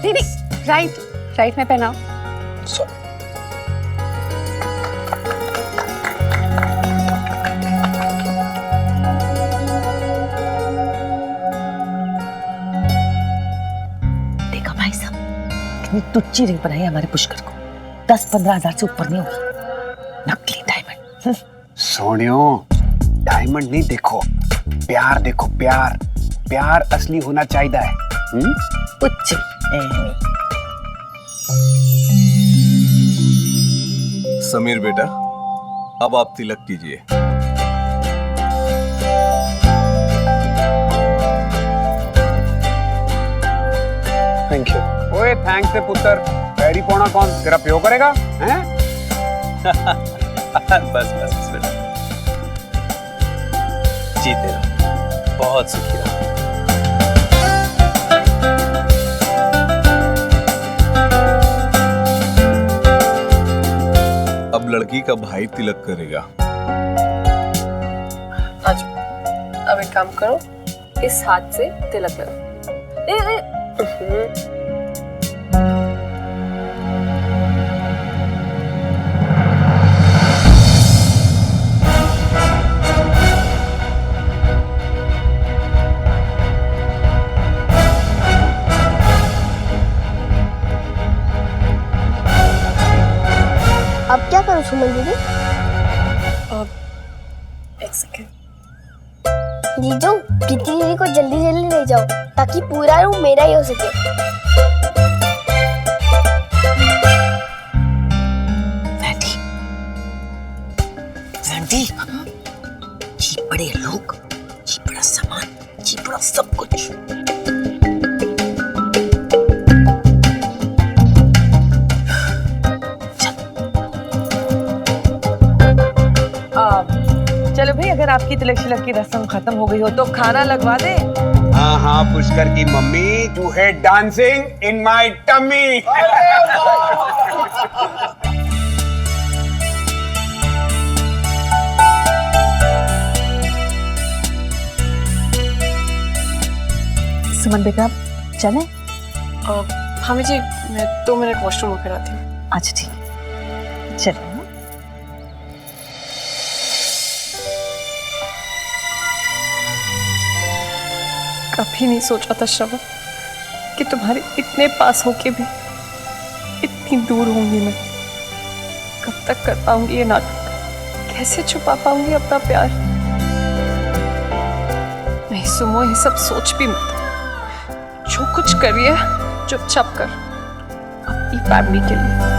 नहीं नहीं, right right में पहनाओ। सॉरी। देखा भाई साहब, कितनी तुच्ची रिंग बनाई हमारे पुष्कर को। 10-15 हजार से ऊपर नहीं होगी। नकली डायमंड। सोनियो, डायमंड नहीं देखो, प्यार देखो, प्यार। प्यार असली होना चाहिए है। तुच्ची। समीर बेटा, अब आप तिलक कीजिए। Thank you. ओए थैंक्स से पुत्र, पैरी पौना कौन तेरा प्यो करेगा हैं? बस बस बस बेटा, जीते रहो, बहुत सुखी रहो। अब लड़की का भाई तिलक करेगा। आज अब एक काम करो, इस हाथ से तिलक लगाओ। अब क्या करूं सुमन दीदी? एक सेकेंड। जीजू, प्रीति दीदी को जल्दी जल्दी ले जाओ ताकि पूरा रूम मेरा ही हो सके। वैंडी, वैंडी, जी बड़े लोग, जी बड़ा सामान, जी बड़ा सब कुछ। चलो भाई, अगर आपकी तिलक शिलक की रस्म खत्म हो गई हो तो खाना लगवा दे। हाँ हाँ, पुष्कर की mummy, you hate dancing in my tummy. Suman बेटा, चले? भाभी जी, मैं 2 मिनट वॉशरूम होकर आती हूँ। अच्छा ठीक है, चलो। कभी नहीं सोचा था श्रवण कि तुम्हारे इतने पास होके भी इतनी दूर होंगी मैं। कब तक कर पाऊंगी ये नाटक? कैसे छुपा पाऊंगी अपना प्यार? नहीं सुमो, ये सब सोच भी मत। जो कुछ करिए चुपचाप कर, अपनी फैमिली के लिए।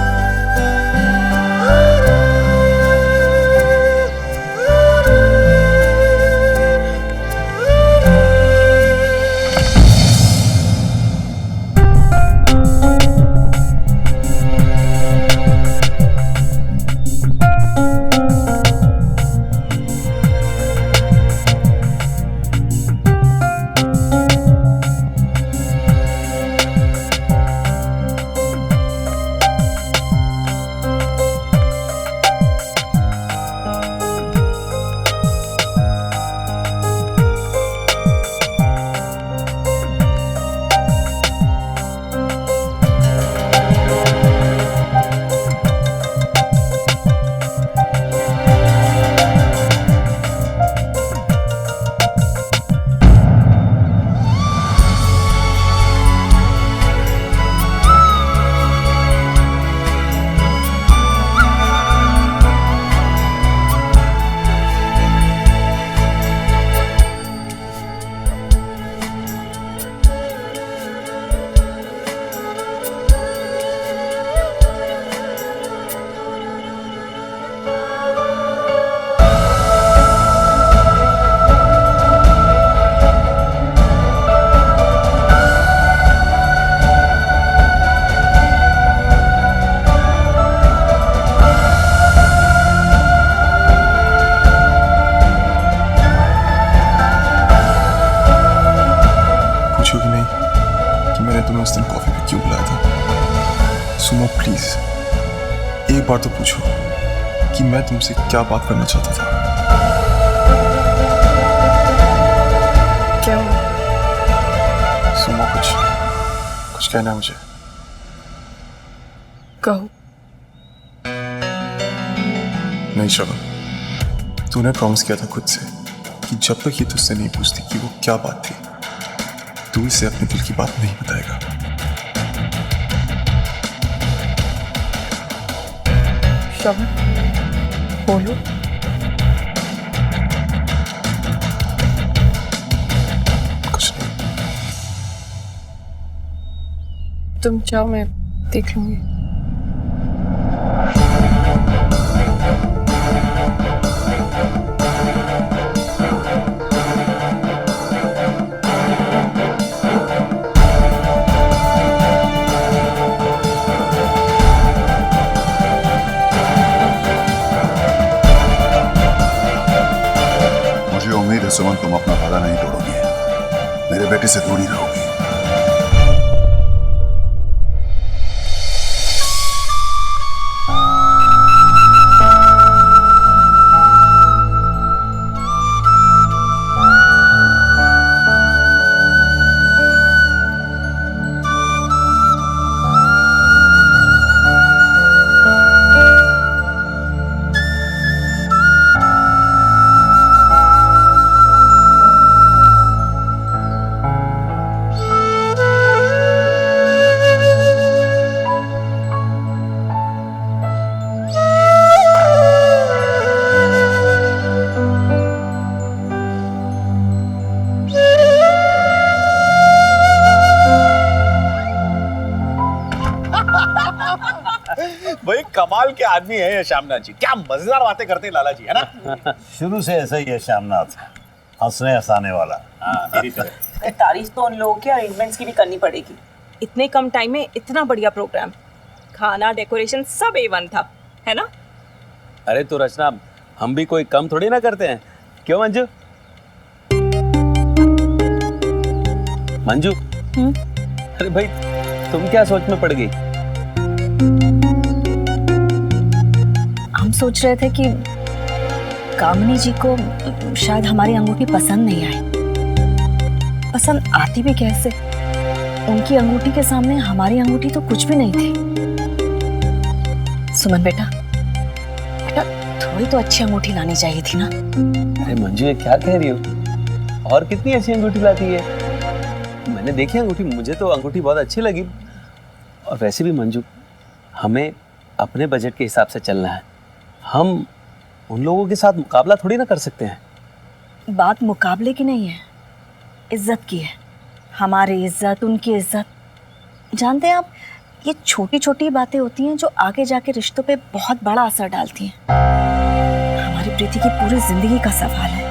तुम्हें उस दिन कॉफी पे क्यों बुलाया था? सुनो प्लीज, एक बार तो पूछो कि मैं तुमसे क्या बात करना चाहता था। क्या हुआ? सुनो, कुछ कहना है मुझे। कहो। नहीं श्रवण, तूने प्रॉमिस किया था खुद से कि जब तक ये तुझसे नहीं पूछती कि वो क्या बात थी, तू इसे अपने दिल की बात नहीं बताएगा। श्रवण, बोलो। कुछ नहीं। तुम जाओ, मैं देख लूंगी। मुझे उम्मीद है सुमन, तुम अपना वादा नहीं तोड़ोगी, मेरे बेटे से दूर ही रहोगी। भाई कमाल के आदमी है ये श्यामनाथ जी, क्या मजेदार बातें करते हैं लाला जी, है ना? शुरू से ऐसा ही है श्यामनाथ, हंसने हंसाने वाला। मेरी तरह। तारीफ तो उन लोगों के अरेंजमेंट्स की भी करनी पड़ेगी। इतने कम टाइम में इतना बढ़िया प्रोग्राम, खाना डेकोरेशन सब A1 था, है ना? अरे तो रचना, हम भी कोई कम थोड़ी ना करते हैं, क्यों मंजू? मंजू, अरे भाई तुम क्या सोच में पड़ गई? हम सोच रहे थे कि कामनी जी को शायद हमारी अंगूठी पसंद नहीं आई। पसंद आती भी कैसे? उनकी अंगूठी के सामने हमारी अंगूठी तो कुछ भी नहीं थी। सुमन बेटा, थोड़ी तो अच्छी अंगूठी लानी चाहिए थी ना। अरे मंजू, ये क्या कह रही हो? और कितनी अच्छी अंगूठी लाती है। मैंने देखी अंगूठी, मुझे तो अंगूठी बहुत अच्छी लगी। और वैसे भी मंजू, हमें अपने बजट के हिसाब से चलना है। हम उन लोगों के साथ मुकाबला थोड़ी ना कर सकते हैं। बात मुकाबले की नहीं है, इज्जत की है। हमारी इज्जत, उनकी इज्जत। जानते हैं आप, ये छोटी छोटी बातें होती हैं जो आगे जाके रिश्तों पे बहुत बड़ा असर डालती हैं। हमारी प्रीति की पूरी जिंदगी का सवाल है।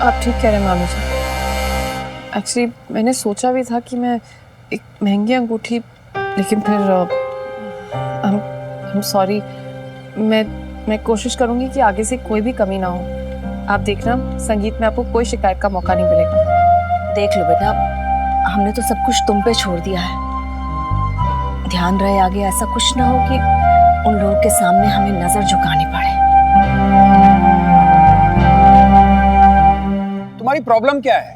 आप ठीक कह रहे हैं मामी जी। एक्चुअली मैंने सोचा भी था कि मैं एक महंगी अंगूठी, लेकिन फिर I'm सॉरी, मैं कोशिश करूंगी कि आगे से कोई भी कमी ना हो। आप देखना, संगीत में आपको कोई शिकायत का मौका नहीं मिलेगा। देख लो बेटा, हमने तो सब कुछ तुम पे छोड़ दिया है। ध्यान रहे आगे ऐसा कुछ ना हो कि उन लोगों के सामने हमें नजर झुकानी पड़े। तुम्हारी प्रॉब्लम क्या है?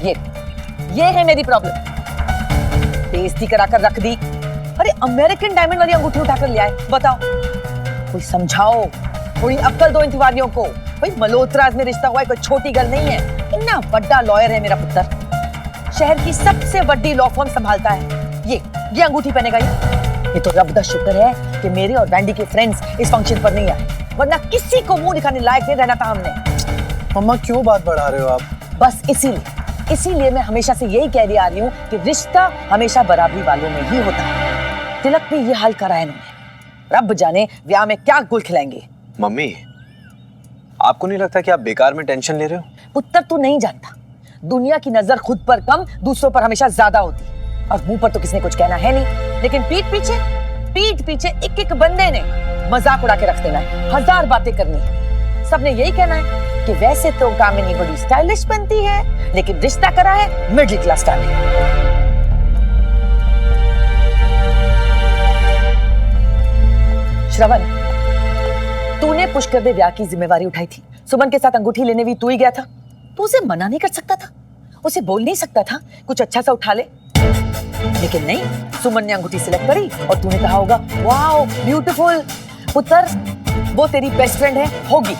ये है मेरी प्रॉब्लम। बेइज्जती कराकर रख दी। अरे अमेरिकन डायमंड वाली अंगूठी उठाकर ले आए। बताओ, कोई समझाओ, थोड़ी अक्ल दो इन तिवारियों को। भाई मल्होत्रा में रिश्ता हुआ है, कोई छोटी गल नहीं है। इतना बड़ा लॉयर है मेरा पुत्र, शहर की सबसे बड़ी लॉ फर्म संभालता है। ये अंगूठी पहनेगा ये तो रब दा शुक्र है कि मेरे और वैंडी के फ्रेंड्स इस फंक्शन पर नहीं आए, वरना किसी को मुंह दिखाने लायक नहीं रहना था हमने। मम्मा क्यों बात बढ़ा रहे हो आप? बस इसीलिए मैं हमेशा से यही कह रही आ रही हूँ कि रिश्ता हमेशा बराबरी वालों में ही होता है। तिलक भी ये हाल करा है इन्होंने। रब जाने ब्याह में क्या गुल खिलाएंगे। मम्मी, आपको नहीं लगता कि आप बेकार में टेंशन ले रहे हो? पुत्र तू नहीं जानता, दुनिया की नजर खुद पर कम, दूसरों पर हमेशा ज्यादा होती। और मुंह पर तो किसी ने कुछ कहना है नहीं, लेकिन पीठ पीछे एक एक बंदे ने मजाक उड़ा के रख देना है, हजार बातें करनी है। सबने यही कहना है कि वैसे तो कामिनी बड़ी स्टाइलिश बनती है, लेकिन रिश्ता करा है मिडिल क्लास डाले। श्रवण, तूने पुष्कर दे ब्याह की जिम्मेवारी उठाई थी। सुमन के साथ अंगूठी लेने भी तू ही गया था। तू उसे मना नहीं कर सकता था? उसे बोल नहीं सकता था कुछ अच्छा सा उठा ले? लेकिन नहीं, सुमन ने अंगूठी सिलेक्ट करी और तूने कहा होगा वाओ ब्यूटीफुल। पुत्र, वो तेरी बेस्ट फ्रेंड है, होगी,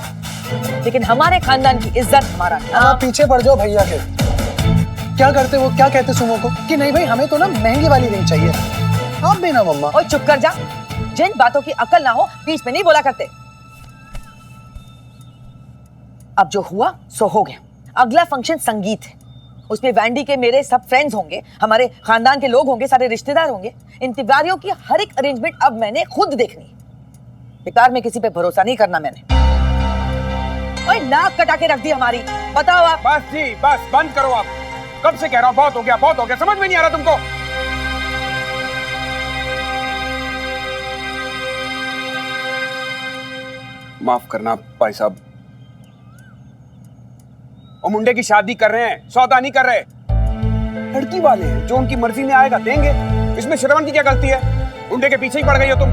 लेकिन हमारे खानदान की इज्जत, हमारा आप पीछे पड़ जाओ भैया के। क्या करते वो, क्या कहते सुमो को कि नहीं भाई हमें तो ना महंगी वाली रिंग चाहिए। आप भी ना मम्मा। और चुप कर जा, जिन बातों की अकल ना हो बीच में नहीं बोला करते। अब जो हुआ सो हो गया। अगला फंक्शन संगीत है, उसमें वैंडी के मेरे सब फ्रेंड्स होंगे, हमारे खानदान के लोग होंगे, सारे रिश्तेदार होंगे। इन तिवारियों की हर एक अरेंजमेंट अब मैंने खुद देखनी है। बेकार में किसी पे भरोसा नहीं करना मैंने। ओए नाक कटा के रख दी हमारी। बताओ आप। बस जी बस, बंद करो आप। कब से कह रहा हूँ बहुत हो गया, बहुत हो गया, समझ में नहीं आ रहा तुमको। माफ करना भाई साहब, वो मुंडे की शादी कर रहे हैं, सौदा नहीं कर रहे। लड़की वाले हैं, जो उनकी मर्जी में आएगा देंगे। इसमें श्रवण की क्या गलती है? मुंडे के पीछे ही पड़ गई हो तुम।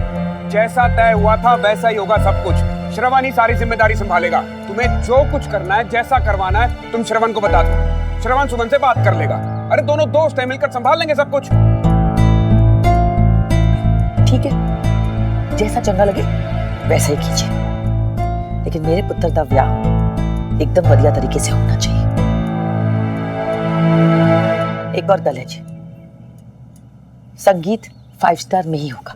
जैसा तय हुआ था वैसा ही होगा सब कुछ। श्रवण ही सारी जिम्मेदारी संभालेगा। तुम्हें जो कुछ करना है, जैसा करवाना है, तुम श्रवण को बता दो। श्रवण सुमन से बात कर लेगा। अरे दोनों दोस्त हैं, मिलकर संभाल लेंगे सब कुछ। ठीक है, जैसा चंगा लगे वैसा ही कीजिए, लेकिन मेरे पुत्र का ब्याह एकदम बढ़िया तरीके से होना चाहिए। एक और गल है जी, संगीत 5 स्टार में ही होगा।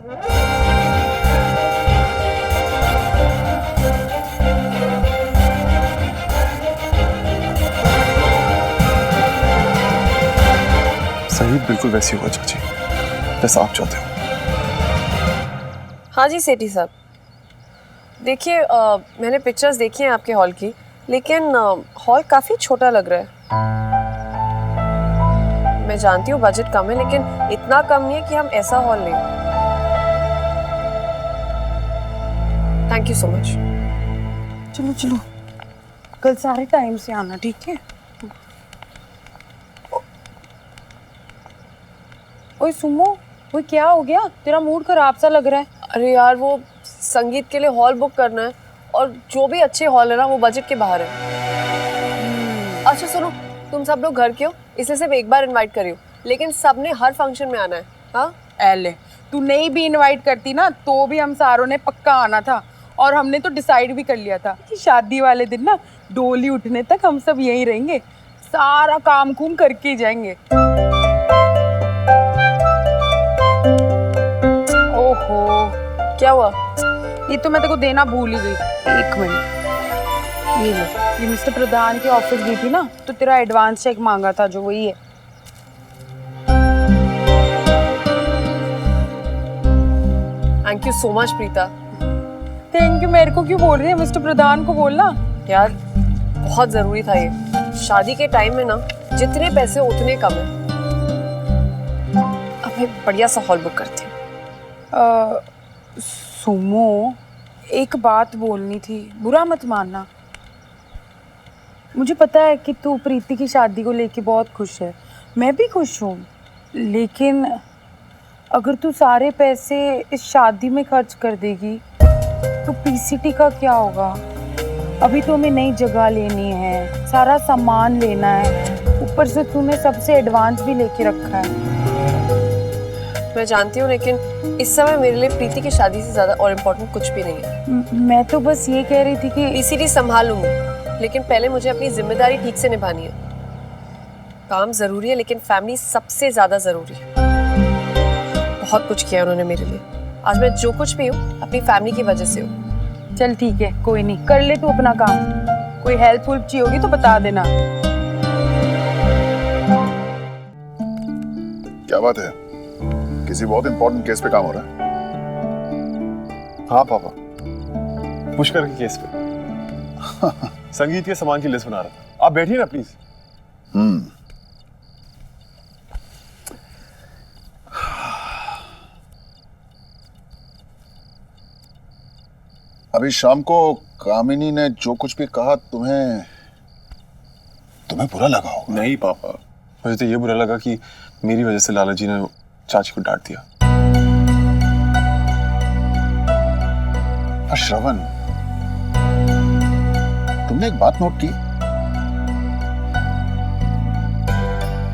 संगीत बिल्कुल वैसी होगा चाची, जैसा आप चाहते हो। हाँ जी सेठी साहब, देखिए मैंने पिक्चर्स देखी हैं आपके हॉल की, लेकिन हॉल काफ़ी छोटा लग रहा है। मैं जानती हूँ बजट कम है, लेकिन इतना कम नहीं है कि हम ऐसा हॉल लें। Thank you so much. चलो चलो, कल सारे टाइम से आना, ठीक है? ओए सुमो, वो क्या हो गया? तेरा मूड खराब सा लग रहा है। अरे यार, वो संगीत के लिए हॉल बुक करना है, और जो भी अच्छे हॉल है ना वो बजट के बाहर है। अच्छा सुनो, तुम सब लोग घर के हो, इसलिए सिर्फ एक बार इनवाइट करी हो, लेकिन सबने हर फंक्शन में आना है। हाँ एले, तू नहीं भी इनवाइट करती ना तो भी हम सारों ने पक्का आना था, और हमने तो डिसाइड भी कर लिया था कि शादी वाले दिन ना डोली उठने तक हम सब यहीं रहेंगे, सारा काम कुम करके ही जाएंगे। ओहो, क्या हुआ? ये तो मैं तेरे को देना भूल ही गई। एक मिनट, ये ले, ये मिस्टर प्रधान के ऑफिस गई थी ना, तो तेरा एडवांस चेक मांगा था, जो वही है। Thank you so much Preeta. Thank you मेरे को क्यों बोल रही है, मिस्टर प्रधान को बोलना। यार बहुत जरूरी था ये। शादी के टाइम में ना जितने पैसे उतने कम है। अब मैं बढ़िया सा हॉल बुक करती हूँ। सुमो, एक बात बोलनी थी, बुरा मत मानना। मुझे पता है कि तू प्रीति की शादी को लेके बहुत खुश है, मैं भी खुश हूँ, लेकिन अगर तू सारे पैसे इस शादी में खर्च कर देगी तो पीसीटी का क्या होगा? अभी तो हमें नई जगह लेनी है, सारा सामान लेना है, ऊपर से तूने सबसे एडवांस भी लेके रखा है। मैं जानती हूँ, लेकिन इस समय मेरे लिए प्रीति की शादी से ज़्यादा और इम्पोर्टेंट कुछ भी नहीं है। मैं तो बस ये कह रही थी कि पीसीटी संभाल लूँगी, लेकिन पहले मुझे अपनी जिम्मेदारी ठीक से निभानी है। काम ज़रूरी है, लेकिन फैमिली सबसे ज़्यादा ज़रूरी है। बहुत कुछ किया उन्होंने मेरे लिए। आज मैं जो कुछ भी हूँ अपनी फैमिली की वजह से हूँ। चल ठीक है, कोई नहीं, कर ले तू अपना काम। कोई हेल्प हुल्प चाहिए होगी तो बता देना। क्या बात है, किसी बहुत इंपॉर्टेंट केस पे काम हो रहा है? हाँ पापा, पुष्कर के केस पे संगीत के सामान की लिस्ट बना रहा था। आप बैठिए ना प्लीज। अभी शाम को कामिनी ने जो कुछ भी कहा, तुम्हें बुरा लगा होगा। नहीं पापा, मुझे तो ये बुरा लगा कि मेरी वजह से लाला जी ने चाची को डांट दिया। श्रवण, तुमने एक बात नोट की?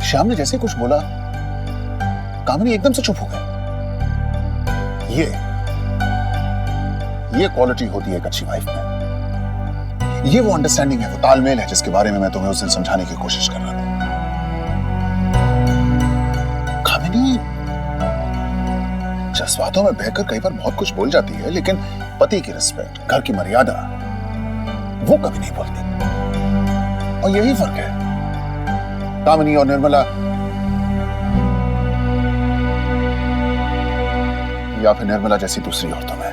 श्याम ने जैसे कुछ बोला कामिनी एकदम से चुप हो गए। ये क्वालिटी होती है एक अच्छी वाइफ में। ये वो अंडरस्टैंडिंग है, वो तालमेल है जिसके बारे में मैं तुम्हें उस दिन समझाने की कोशिश कर रहा था। कामिनी जज्बातों में बहकर कई बार बहुत कुछ बोल जाती है, लेकिन पति की रिस्पेक्ट, घर की मर्यादा, वो कभी नहीं बोलती। और यही फर्क है कामिनी और निर्मला, या फिर निर्मला जैसी दूसरी औरतों में।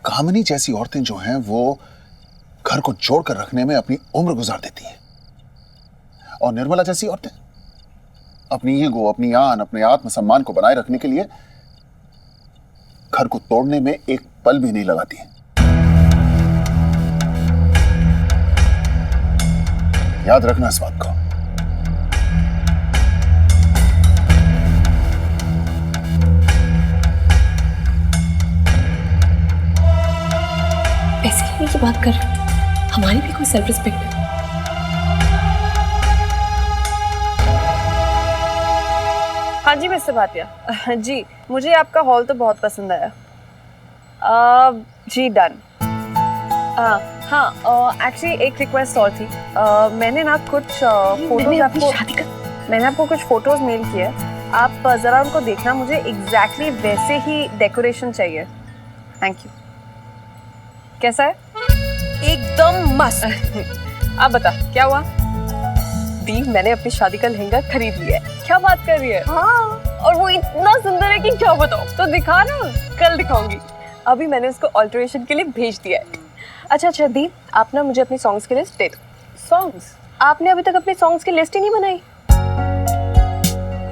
कामिनी जैसी औरतें जो हैं वो घर को जोड़कर रखने में अपनी उम्र गुजार देती हैं, और निर्मला जैसी औरतें अपनी ईगो, अपनी आन, अपने आत्मसम्मान को बनाए रखने के लिए घर को तोड़ने में एक पल भी नहीं लगाती हैं। याद रखना इस बात को। पैसे लेने की बात कर रहे हो? हमारी भी कोई सेल्फ रिस्पेक्ट है। हाँ जी मिस्टर भाटिया, जी मुझे आपका हॉल तो बहुत पसंद आया। जी डन। हाँ एक्चुअली एक रिक्वेस्ट और थी। मैंने ना कुछ फोटोज आपको कुछ फोटोज मेल किए, आप ज़रा उनको देखना। मुझे एग्जैक्टली वैसे ही डेकोरेशन चाहिए। Thank you. कैसा है? एकदम मस्त। आप बता क्या हुआ? दी, मैंने अपनी शादी का लहंगा खरीद लिया है। क्या बात कर रही है? हाँ, और वो इतना सुंदर है कि क्या बताऊं। तो दिखा ना। कल दिखाऊंगी। अभी मैंने उसको ऑल्टरेशन के लिए भेज दिया है। अच्छा दी, आप ना मुझे अपनी सॉन्ग्स की लिस्ट दे दो। सॉन्ग्स? आपने अभी तक अपनी सॉन्ग्स की लिस्ट ही नहीं बनाई।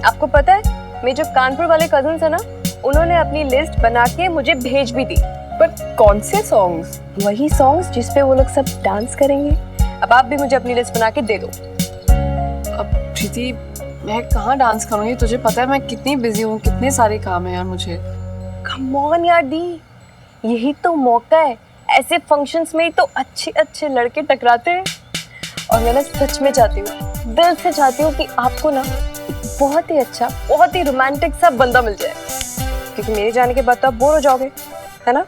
आपको पता है, मेरे जो कानपुर वाले कजिन्स है ना, उन्होंने अपनी लिस्ट बना के मुझे भेज भी दी। पर कौन से सॉन्ग्स? वही सॉन्ग्स जिस पे वो लोग सब डांस करेंगे। अब आप भी मुझे अपनी लिस्ट बना के दे दो। अब प्रीति, मैं कहाँ डांस करूँगी? तुझे पता है मैं कितनी बिजी हूँ, कितने सारे काम है यार मुझे। कम ऑन यार दी, यही तो मौका है। ऐसे फंक्शंस में ही तो अच्छे अच्छे लड़के टकराते हैं। और मैं ना सच में चाहती हूँ, दिल से चाहती हूँ कि आपको ना बहुत ही अच्छा, बहुत ही रोमांटिक सा बंदा मिल जाए, क्योंकि मेरे जाने के बाद तो आप बोर हो जाओगे, है ना?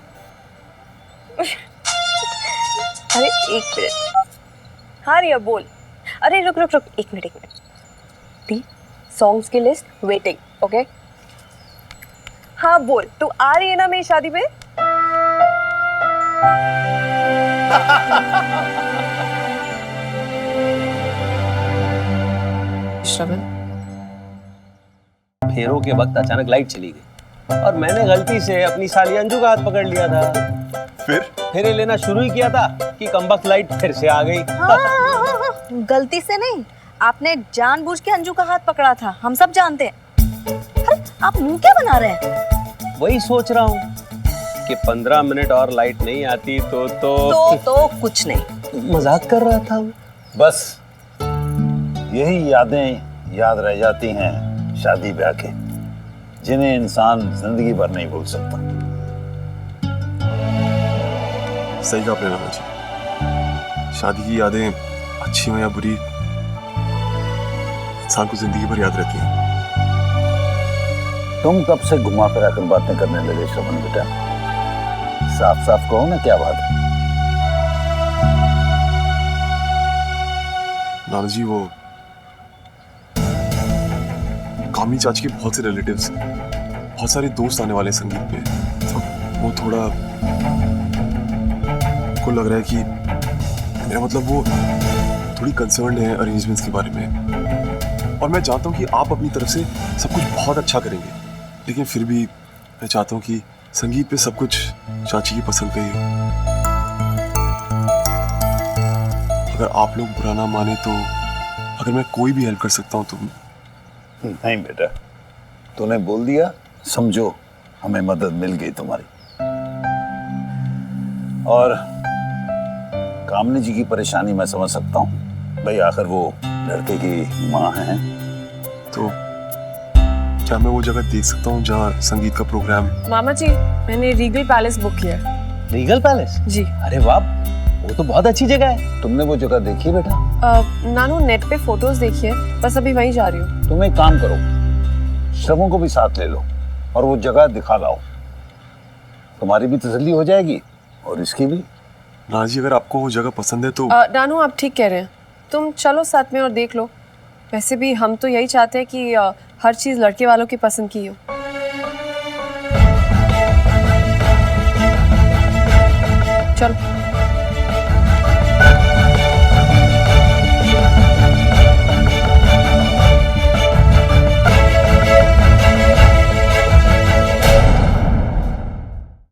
अरे एक मिनट। हाँ रिया बोल। अरे रुक एक मिनट। दी, सॉन्ग्स की लिस्ट वेटिंग, ओके? हाँ बोल, तू आ रही है ना मेरी शादी पे? श्रवण, फेरों के वक्त अचानक लाइट चली गई और मैंने गलती से अपनी साली अंजू का हाथ पकड़ लिया था। फिर फेरे लेना शुरू ही किया था कि कमबख्त लाइट फिर से आ गई। गलती से नहीं, आपने जानबूझ के अंजू का हाथ पकड़ा था, हम सब जानते हैं। अरे आप मुंह क्या बना रहे हैं? वही सोच रहा हूँ कि 15 मिनट और लाइट नहीं आती तो कुछ नहीं, मजाक कर रहा था। बस यही यादें याद रह जाती हैं शादी ब्याह के, जिन्हें इंसान जिंदगी भर नहीं भूल सकता। सही कहा आपने रामा जी, शादी की यादें अच्छी हो या बुरी, इंसान को जिंदगी भर याद रहती हैं। तुम कब से घुमा फिरा कर बातें करने लगे श्रवण बेटा? साफ साफ कहो ना, क्या बात है? नाना जी, वो कामिनी चाची के बहुत से रिलेटिव्स, बहुत सारे दोस्त आने वाले संगीत पे, तो वो थोड़ा को लग रहा है कि मेरा मतलब वो थोड़ी कंसर्न है अरेंजमेंट्स के बारे में। और मैं चाहता हूँ कि आप अपनी तरफ से सब कुछ बहुत अच्छा करेंगे, लेकिन फिर भी मैं चाहता हूँ कि संगीत पे सब कुछ चाची की पसंद का ही हो। अगर आप लोग बुरा ना माने तो अगर मैं कोई भी हेल्प कर सकता हूँ तो। नहीं बेटा, तूने बोल दिया, समझो हमें मदद मिल गई तुम्हारी। और कामनी जी की परेशानी मैं समझ सकता हूँ भाई, आखिर वो लड़के की माँ हैं। तो क्या मैं वो जगह देख सकता हूँ जहाँ संगीत का प्रोग्राम? मामा जी, मैंने रीगल पैलेस बुक किया है। Regal Palace? जी। अरे वाह, वो तो बहुत अच्छी जगह है। तुमने वो जगह देखी बेटा? नानू, नेट पे फोटोज देखी है, बस अभी वहीं जा रही हूँ। तुम एक काम करो, सबों को भी साथ ले लो और वो जगह दिखा लाओ। तुम्हारी भी तसल्ली हो जाएगी और इसकी भी। नाना जी, अगर आपको वो जगह पसंद है तो नानू आप ठीक कह रहे हैं, तुम चलो साथ में और देख लो। वैसे भी हम तो यही चाहते हैं कि हर चीज़ लड़के वालों की पसंद की हो। चलो।